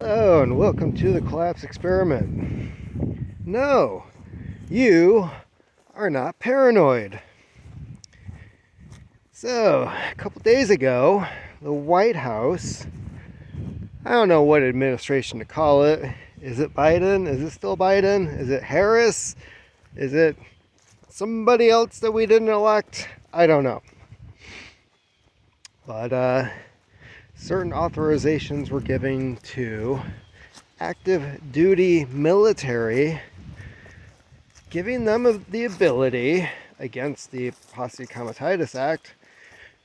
Hello and welcome to the collapse experiment. No, you are not paranoid. So, a couple days ago, the White House, I don't know what administration to call it. Is it Biden? Is it still Biden? Is it Harris? Is it somebody else that we didn't elect? I don't know. But certain authorizations were given to active duty military, giving them the ability, against the Posse Comitatus Act,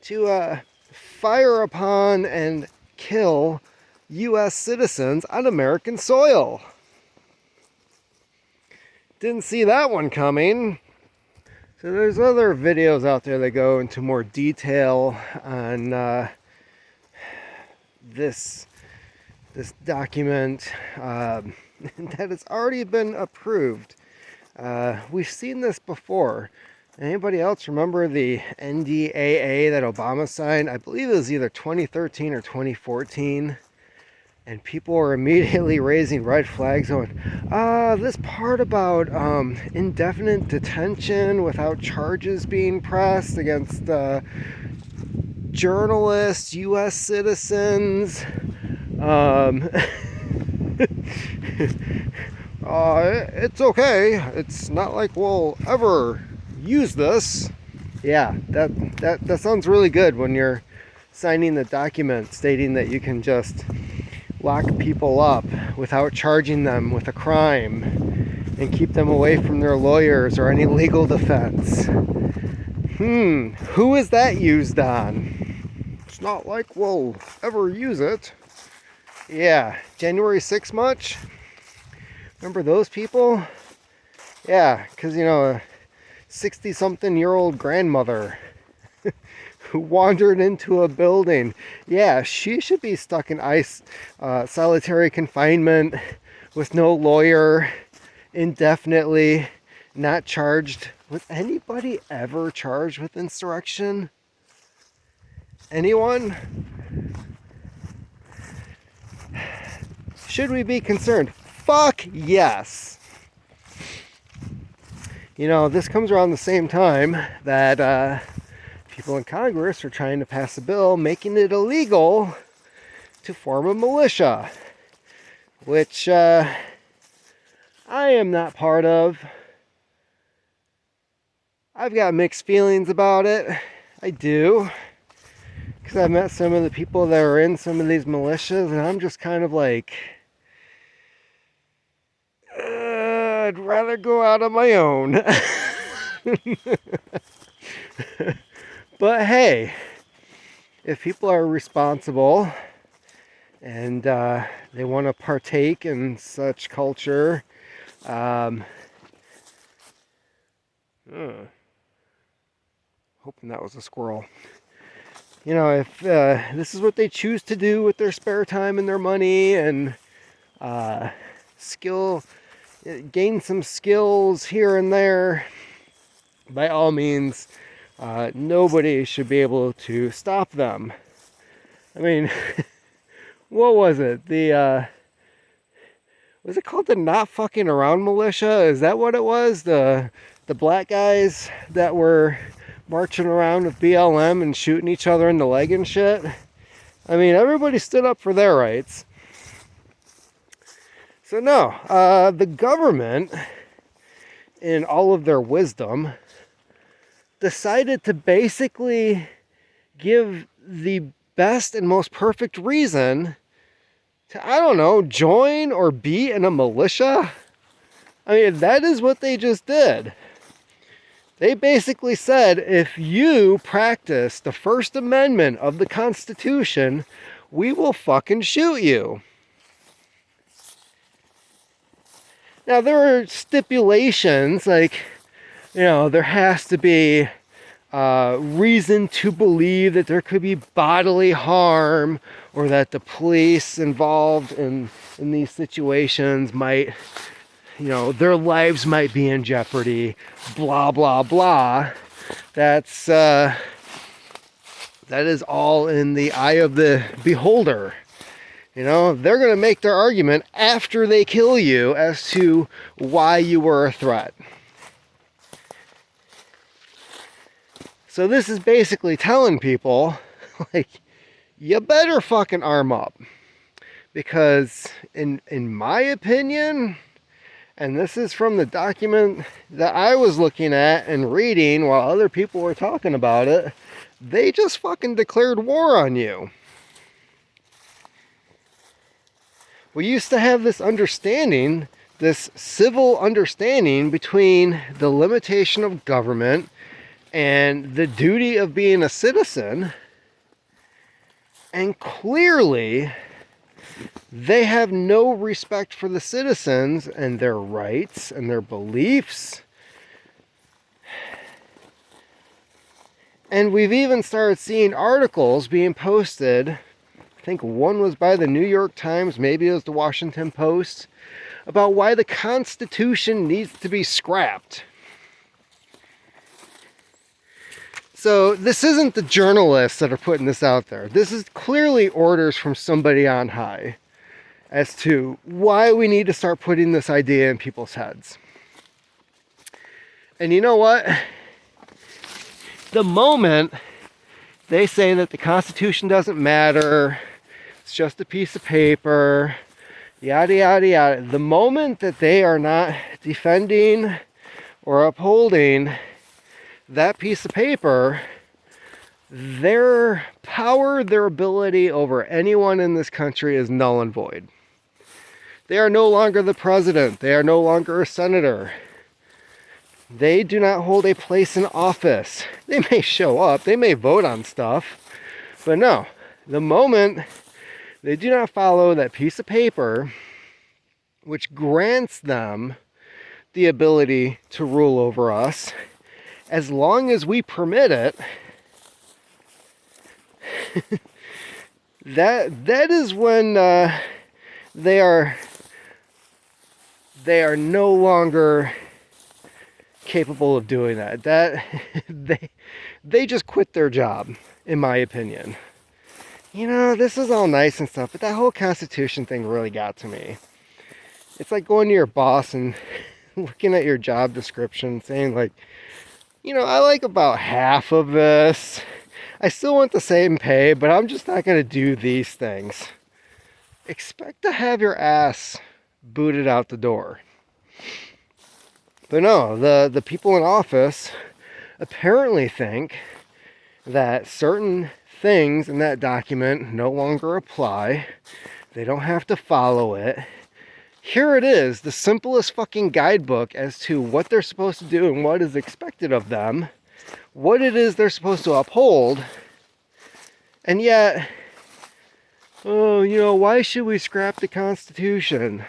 to fire upon and kill U.S. citizens on American soil. Didn't see that one coming. So there's other videos out there that go into more detail on this document that has already been approved. We've seen this before. Anybody else remember the NDAA that Obama signed? I believe it was either 2013 or 2014. And people were immediately raising red flags going, this part about indefinite detention without charges being pressed against journalists, U.S. citizens. It's okay. It's not like we'll ever use this. Yeah, that sounds really good when you're signing the document stating that you can just lock people up without charging them with a crime and keep them away from their lawyers or any legal defense. Who is that used on? It's not like we'll ever use it. Yeah, January 6th much? Remember those people? Yeah, because, a 60-something-year-old grandmother who wandered into a building. Yeah, she should be stuck in solitary confinement with no lawyer, indefinitely, not charged. Was anybody ever charged with insurrection? Anyone? Should we be concerned? Fuck yes. This comes around the same time that people in Congress are trying to pass a bill making it illegal to form a militia, which I am not part of. I've got mixed feelings about it. I do. Because I've met some of the people that are in some of these militias, and I'm just kind of like, I'd rather go out on my own. But hey, if people are responsible and they want to partake in such culture, hoping that was a squirrel. If this is what they choose to do with their spare time and their money and gain some skills here and there, by all means, nobody should be able to stop them. I mean, what was it? Was it called the Not Fucking Around Militia? Is that what it was? The black guys that were marching around with BLM and shooting each other in the leg and shit? I mean, everybody stood up for their rights. So no, the government, in all of their wisdom, decided to basically give the best and most perfect reason to, I don't know, join or be in a militia. I mean, that is what they just did. They basically said, if you practice the First Amendment of the Constitution, we will fucking shoot you. Now, there are stipulations, like, there has to be reason to believe that there could be bodily harm, or that the police involved in these situations might, their lives might be in jeopardy, blah, blah, blah. That is all in the eye of the beholder. You know, they're going to make their argument after they kill you as to why you were a threat. So this is basically telling people, like, you better fucking arm up. Because in my opinion, and this is from the document that I was looking at and reading while other people were talking about it, they just fucking declared war on you. We used to have this understanding, this civil understanding between the limitation of government and the duty of being a citizen. And clearly, they have no respect for the citizens and their rights and their beliefs. And we've even started seeing articles being posted. I think one was by the New York Times, maybe it was the Washington Post, about why the Constitution needs to be scrapped. So this isn't the journalists that are putting this out there. This is clearly orders from somebody on high as to why we need to start putting this idea in people's heads. And you know what? The moment they say that the Constitution doesn't matter, it's just a piece of paper, yada, yada, yada. The moment that they are not defending or upholding that piece of paper, their power, their ability over anyone in this country is null and void. They are no longer the president. They are no longer a senator. They do not hold a place in office. They may show up, they may vote on stuff, but no, the moment they do not follow that piece of paper, which grants them the ability to rule over us, as long as we permit it, that is when they are no longer capable of doing that. That they just quit their job, in my opinion. You know, this is all nice and stuff, but that whole Constitution thing really got to me. It's like going to your boss and looking at your job description saying, like, you know, I like about half of this. I still want the same pay, but I'm just not going to do these things. Expect to have your ass booted out the door. But no, the people in office apparently think that certain things in that document no longer apply. They don't have to follow it. Here it is, the simplest fucking guidebook as to what they're supposed to do and what is expected of them, what it is they're supposed to uphold, and yet, oh, you know, why should we scrap the Constitution?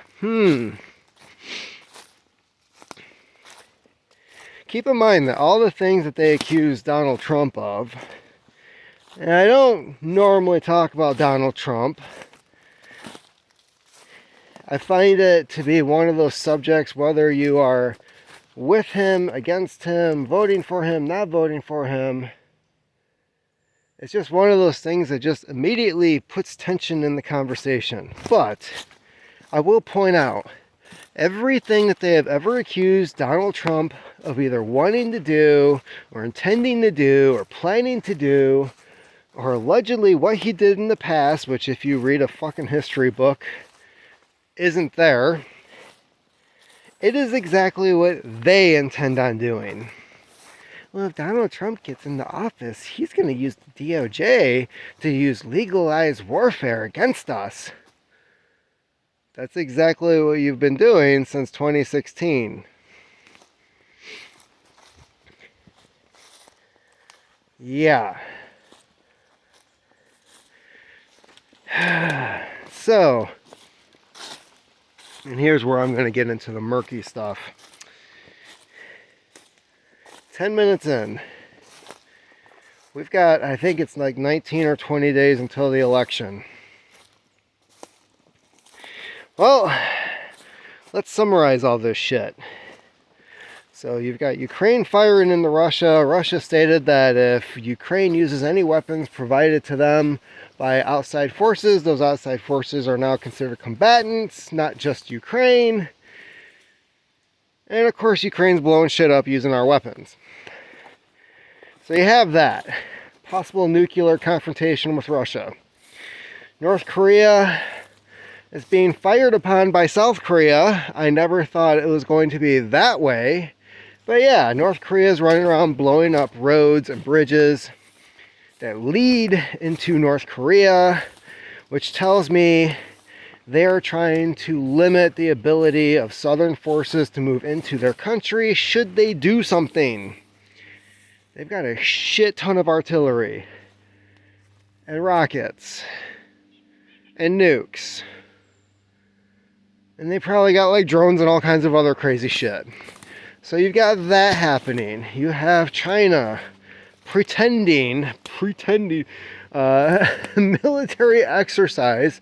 Keep in mind that all the things that they accuse Donald Trump of, and I don't normally talk about Donald Trump, I find it to be one of those subjects, whether you are with him, against him, voting for him, not voting for him, it's just one of those things that just immediately puts tension in the conversation. But I will point out, everything that they have ever accused Donald Trump of either wanting to do, or intending to do, or planning to do, or allegedly what he did in the past, which if you read a fucking history book, isn't there, it is exactly what they intend on doing. Well, if Donald Trump gets into office, he's going to use the DOJ to use legalized warfare against us. That's exactly what you've been doing since 2016. Yeah. So, and here's where I'm going to get into the murky stuff. 10 minutes in. We've got, I think it's like 19 or 20 days until the election. Well, let's summarize all this shit. So you've got Ukraine firing into Russia. Russia stated that if Ukraine uses any weapons provided to them by outside forces, those outside forces are now considered combatants, not just Ukraine. And of course, Ukraine's blowing shit up using our weapons. So you have that. Possible nuclear confrontation with Russia. North Korea is being fired upon by South Korea. I never thought it was going to be that way. But yeah, North Korea is running around blowing up roads and bridges that lead into North Korea, which tells me they're trying to limit the ability of Southern forces to move into their country should they do something. They've got a shit ton of artillery and rockets and nukes. And they probably got like drones and all kinds of other crazy shit. So you've got that happening. You have China pretending military exercise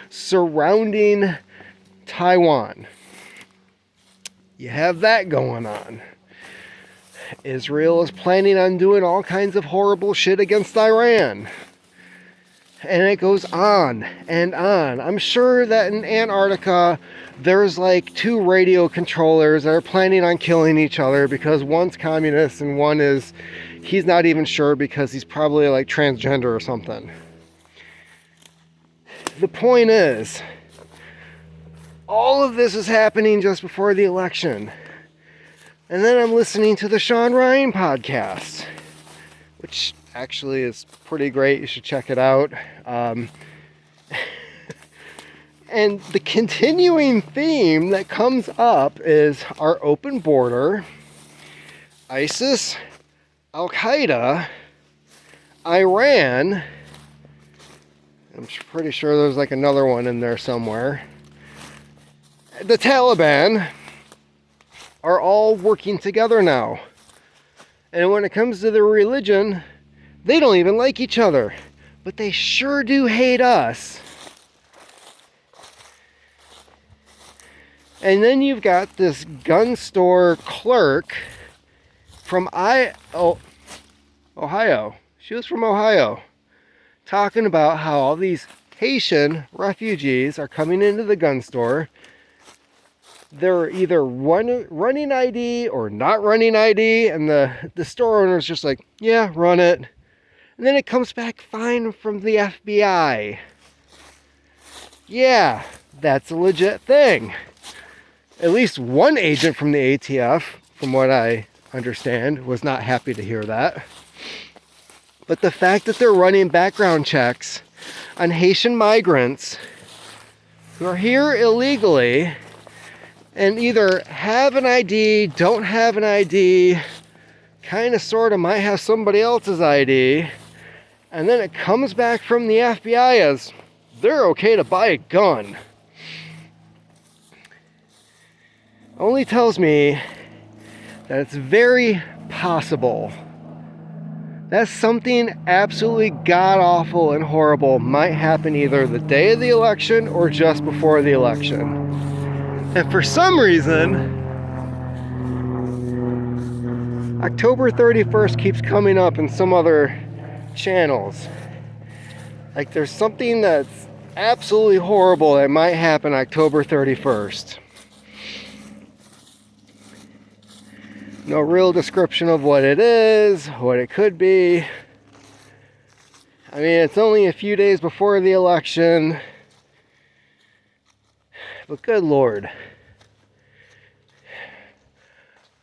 surrounding Taiwan. You have that going on. Israel is planning on doing all kinds of horrible shit against Iran. And it goes on and on. I'm sure that in Antarctica, there's like 2 radio controllers that are planning on killing each other because one's communist and one is, he's not even sure because he's probably like transgender or something. The point is, all of this is happening just before the election. And then I'm listening to the Sean Ryan podcast, which actually is pretty great. You should check it out. And the continuing theme that comes up is our open border, ISIS, Al-Qaeda, Iran. I'm pretty sure there's like another one in there somewhere. The Taliban are all working together now. And when it comes to their religion, they don't even like each other. But they sure do hate us. And then you've got this gun store clerk from Ohio. She was from Ohio. Talking about how all these Haitian refugees are coming into the gun store. They're either running ID or not running ID. And the store owner's just like, yeah, run it. And then it comes back fine from the FBI. Yeah, that's a legit thing. At least one agent from the ATF, from what I understand, was not happy to hear that. But the fact that they're running background checks on Haitian migrants who are here illegally and either have an ID, don't have an ID, kind of sort of might have somebody else's ID, and then it comes back from the FBI as they're okay to buy a gun. Only tells me that it's very possible that something absolutely god-awful and horrible might happen either the day of the election or just before the election. And for some reason, October 31st keeps coming up in some other channels. Like there's something that's absolutely horrible that might happen October 31st. No real description of what it is, what it could be. I mean, it's only a few days before the election. But good Lord.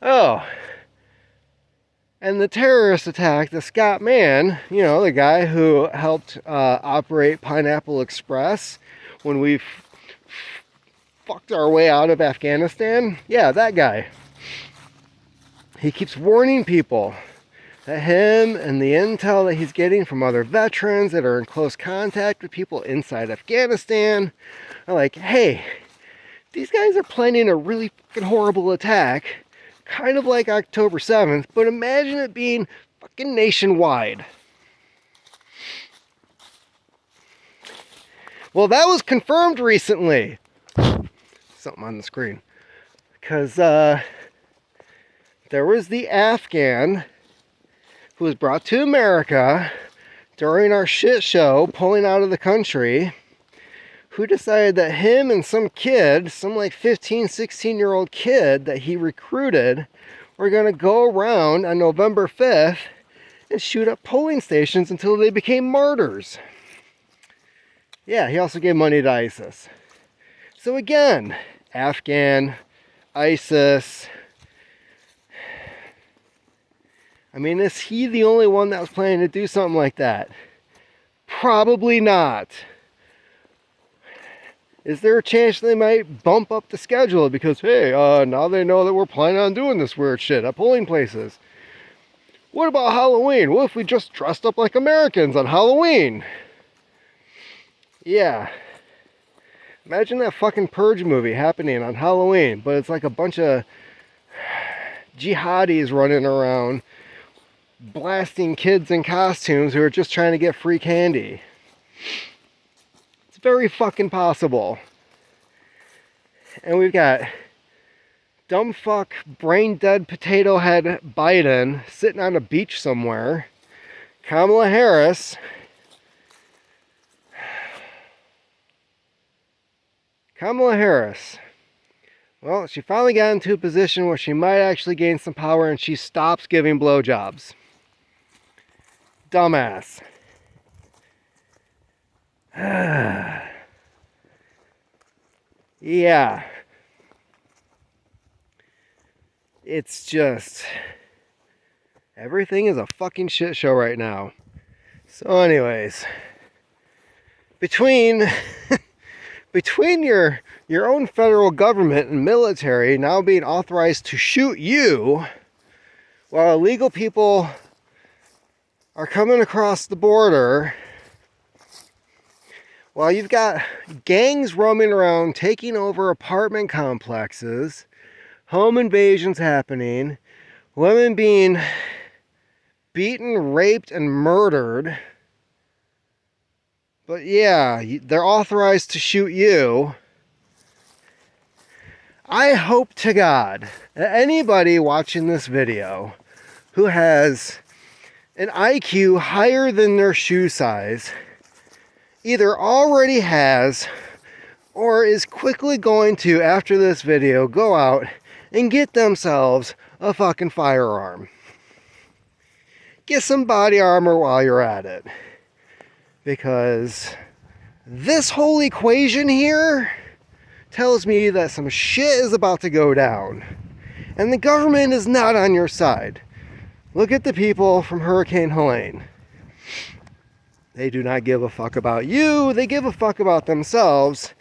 Oh. And the terrorist attack, the Scott Mann, you know, the guy who helped operate Pineapple Express when we fucked our way out of Afghanistan. Yeah, that guy. He keeps warning people that him and the intel that he's getting from other veterans that are in close contact with people inside Afghanistan are like, hey, these guys are planning a really fucking horrible attack, kind of like October 7th, but imagine it being fucking nationwide. Well, that was confirmed recently. Something on the screen. Because there was the Afghan who was brought to America during our shit show pulling out of the country, who decided that him and some kid, some like 15, 16-year-old kid that he recruited, were going to go around on November 5th and shoot up polling stations until they became martyrs. Yeah, he also gave money to ISIS. So again, Afghan, ISIS. I mean, is he the only one that was planning to do something like that? Probably not. Is there a chance they might bump up the schedule because, hey, now they know that we're planning on doing this weird shit at polling places? What about Halloween? What if we just dressed up like Americans on Halloween? Yeah. Imagine that fucking Purge movie happening on Halloween, but it's like a bunch of jihadis running around blasting kids in costumes who are just trying to get free candy. It's very fucking possible. And we've got dumb fuck, brain dead potato head Biden sitting on a beach somewhere. Kamala Harris. Well, she finally got into a position where she might actually gain some power and she stops giving blowjobs. Dumbass. Yeah. It's just, everything is a fucking shit show right now. So anyways, between your own federal government and military now being authorized to shoot you while illegal people are coming across the border, while you've got gangs roaming around taking over apartment complexes, home invasions happening, women being beaten, raped, and murdered. But yeah, they're authorized to shoot you. I hope to God that anybody watching this video who has an IQ higher than their shoe size either already has or is quickly going to, after this video, go out and get themselves a fucking firearm. Get some body armor while you're at it. Because this whole equation here tells me that some shit is about to go down. And the government is not on your side. Look at the people from Hurricane Helene. They do not give a fuck about you. They give a fuck about themselves.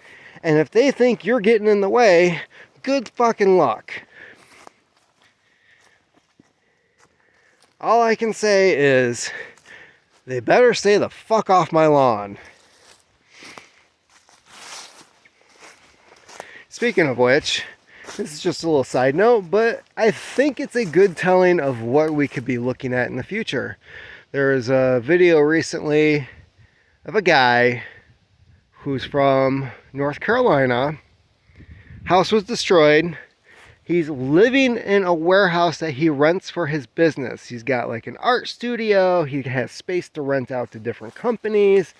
And if they think you're getting in the way, good fucking luck. All I can say is, they better stay the fuck off my lawn. Speaking of which, this is just a little side note, but I think it's a good telling of what we could be looking at in the future. There was a video recently of a guy who's from North Carolina. House was destroyed. He's living in a warehouse that he rents for his business. He's got like an art studio. He has space to rent out to different companies.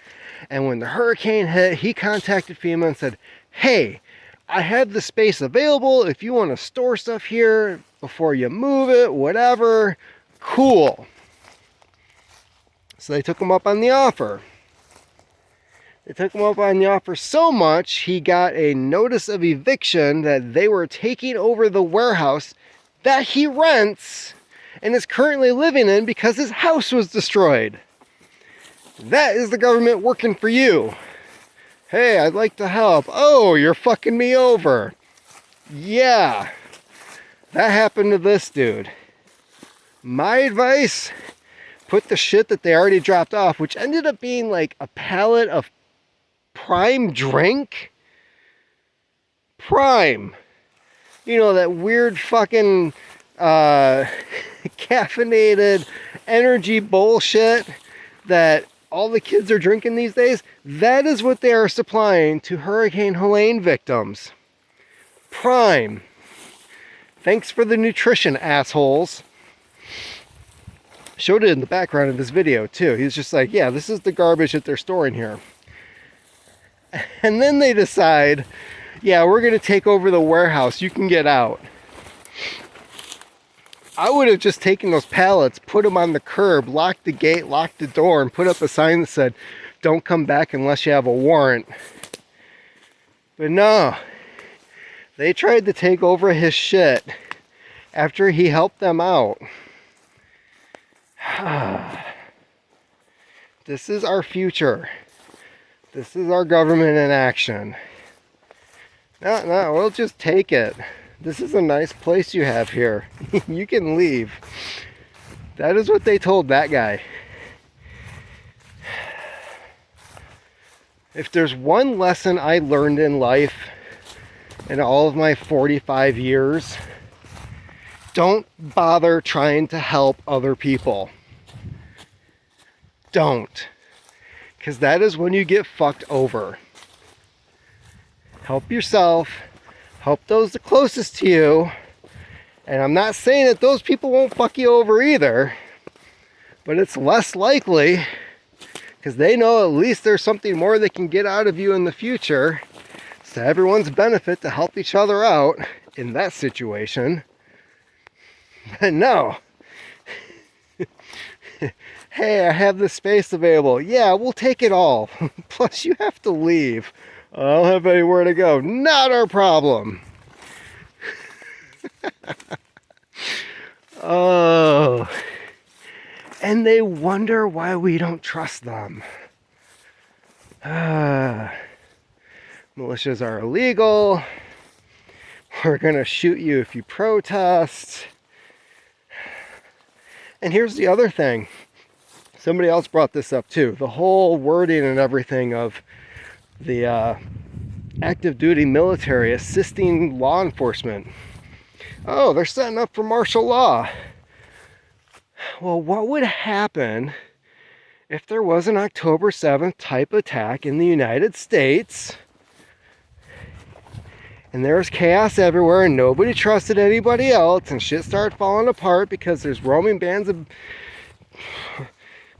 And when the hurricane hit, he contacted FEMA and said, hey, I have the space available. If you want to store stuff here before you move it, whatever, cool. So they took him up on the offer. They took him up on the offer so much, he got a notice of eviction that they were taking over the warehouse that he rents and is currently living in because his house was destroyed. That is the government working for you. Hey, I'd like to help. Oh, you're fucking me over. Yeah, that happened to this dude. My advice, put the shit that they already dropped off, which ended up being like a pallet of Prime drink. Prime. You know, that weird fucking caffeinated energy bullshit that all the kids are drinking these days. That is what they are supplying to Hurricane Helene victims. Prime. Thanks for the nutrition, assholes. Showed it in the background of his video too. He's just like, yeah, this is the garbage that they're storing here. And then they decide, yeah, we're going to take over the warehouse. You can get out. I would have just taken those pallets, put them on the curb, locked the gate, locked the door, and put up a sign that said, don't come back unless you have a warrant. But no, they tried to take over his shit after he helped them out. This is our future. This is our government in action. No, we'll just take it. This is a nice place you have here. You can leave. That is what they told that guy. If there's one lesson I learned in life in all of my 45 years, don't bother trying to help other people. Don't. Because that is when you get fucked over. Help yourself. Help those the closest to you. And I'm not saying that those people won't fuck you over either. But it's less likely. Because they know at least there's something more they can get out of you in the future. It's to everyone's benefit to help each other out in that situation. But no. Hey, I have this space available. Yeah, we'll take it all. Plus you have to leave. I don't have anywhere to go. Not our problem. Oh. And they wonder why we don't trust them. Militias are illegal. We're going to shoot you if you protest. And here's the other thing. Somebody else brought this up too. The whole wording and everything of the active duty military assisting law enforcement. Oh, they're setting up for martial law. Well, what would happen if there was an October 7th type attack in the United States and there was chaos everywhere and nobody trusted anybody else and shit started falling apart because there's roaming bands of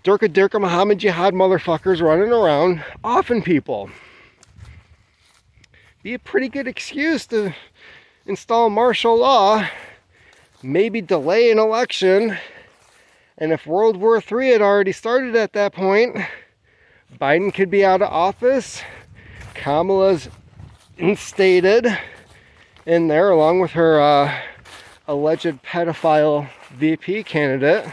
Durka Muhammad Jihad motherfuckers running around offing people? Be a pretty good excuse to install martial law, maybe delay an election, and if World War III had already started at that point, Biden could be out of office, Kamala's instated in there along with her alleged pedophile VP candidate.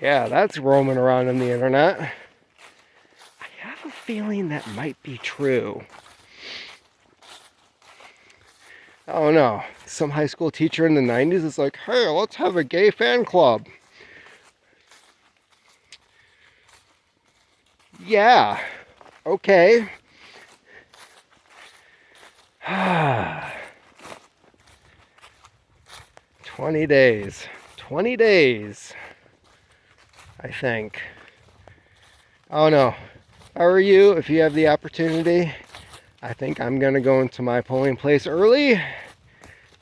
Yeah, that's roaming around on the internet. I have a feeling that might be true. Oh no, some high school teacher in the 90s is like, hey, let's have a gay fan club. Yeah, okay. 20 days. 20 days, I think. Oh no, if I were you, if you have the opportunity, I think I'm going to go into my polling place early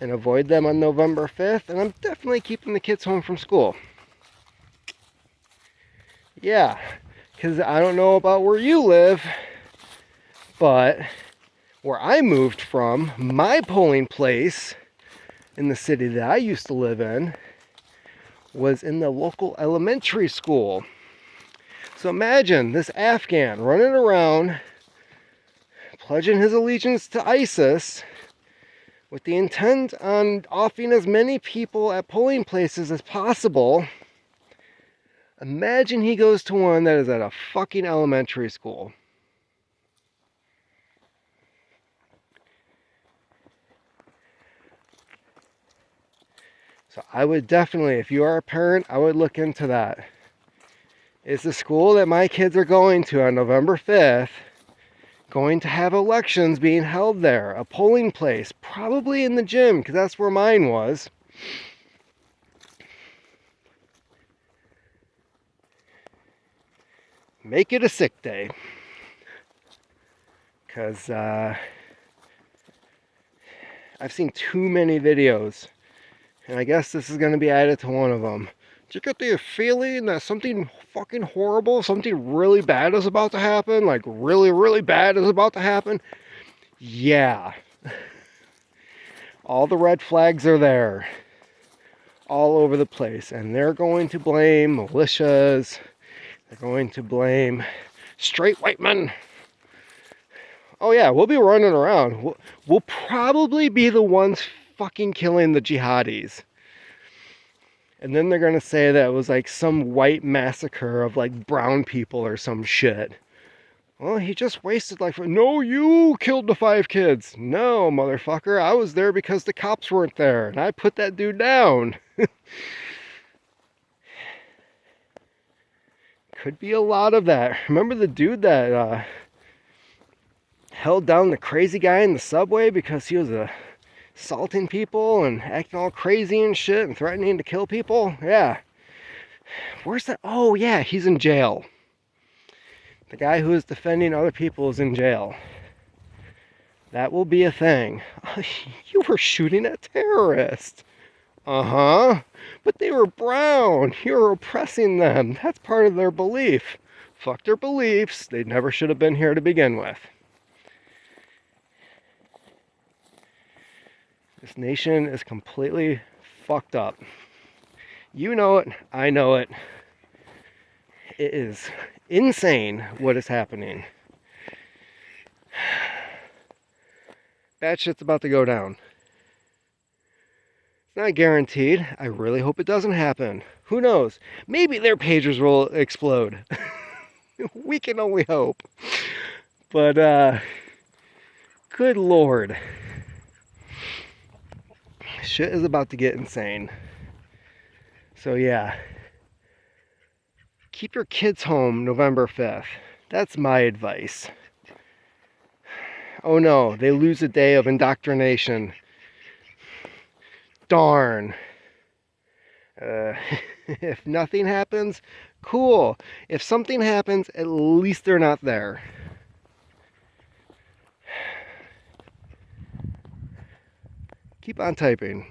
and avoid them on November 5th. And I'm definitely keeping the kids home from school. Yeah, because I don't know about where you live, but where I moved from, my polling place in the city that I used to live in was in the local elementary school. So imagine this Afghan running around pledging his allegiance to ISIS with the intent on offing as many people at polling places as possible. Imagine he goes to one that is at a fucking elementary school. So I would definitely, if you are a parent, I would look into that. Is the school that my kids are going to on November 5th going to have elections being held there? A polling place, probably in the gym, because that's where mine was. Make it a sick day. Because I've seen too many videos And I guess this is going to be added to one of them. Do you get the feeling that something fucking horrible, something really bad is about to happen? Like really, really bad is about to happen? Yeah. All the red flags are there. All over the place. And they're going to blame militias. They're going to blame straight white men. Oh yeah, we'll be running around. We'll probably be the ones fucking killing the jihadis. And then they're going to say that it was like some white massacre of like brown people or some shit. Well, he just wasted like... No, you killed the 5 kids. No, motherfucker. I was there because the cops weren't there. And I put that dude down. Could be a lot of that. Remember the dude that held down the crazy guy in the subway because he was assaulting people and acting all crazy and shit and threatening to kill people? Yeah. Where's that? Oh, yeah, he's in jail. The guy who is defending other people is in jail. That will be a thing. You were shooting at terrorists. Uh-huh. But they were brown. You were oppressing them. That's part of their belief. Fuck their beliefs. They never should have been here to begin with. This nation is completely fucked up. You know it. I know it. It is insane what is happening. Bad shit's about to go down. It's not guaranteed. I really hope it doesn't happen. Who knows? Maybe their pagers will explode. We can only hope. But, good lord. Shit is about to get insane. So, yeah. Keep your kids home November 5th. That's my advice. Oh no, they lose a day of indoctrination. Darn. If nothing happens, cool. If something happens, at least they're not there. Keep on typing.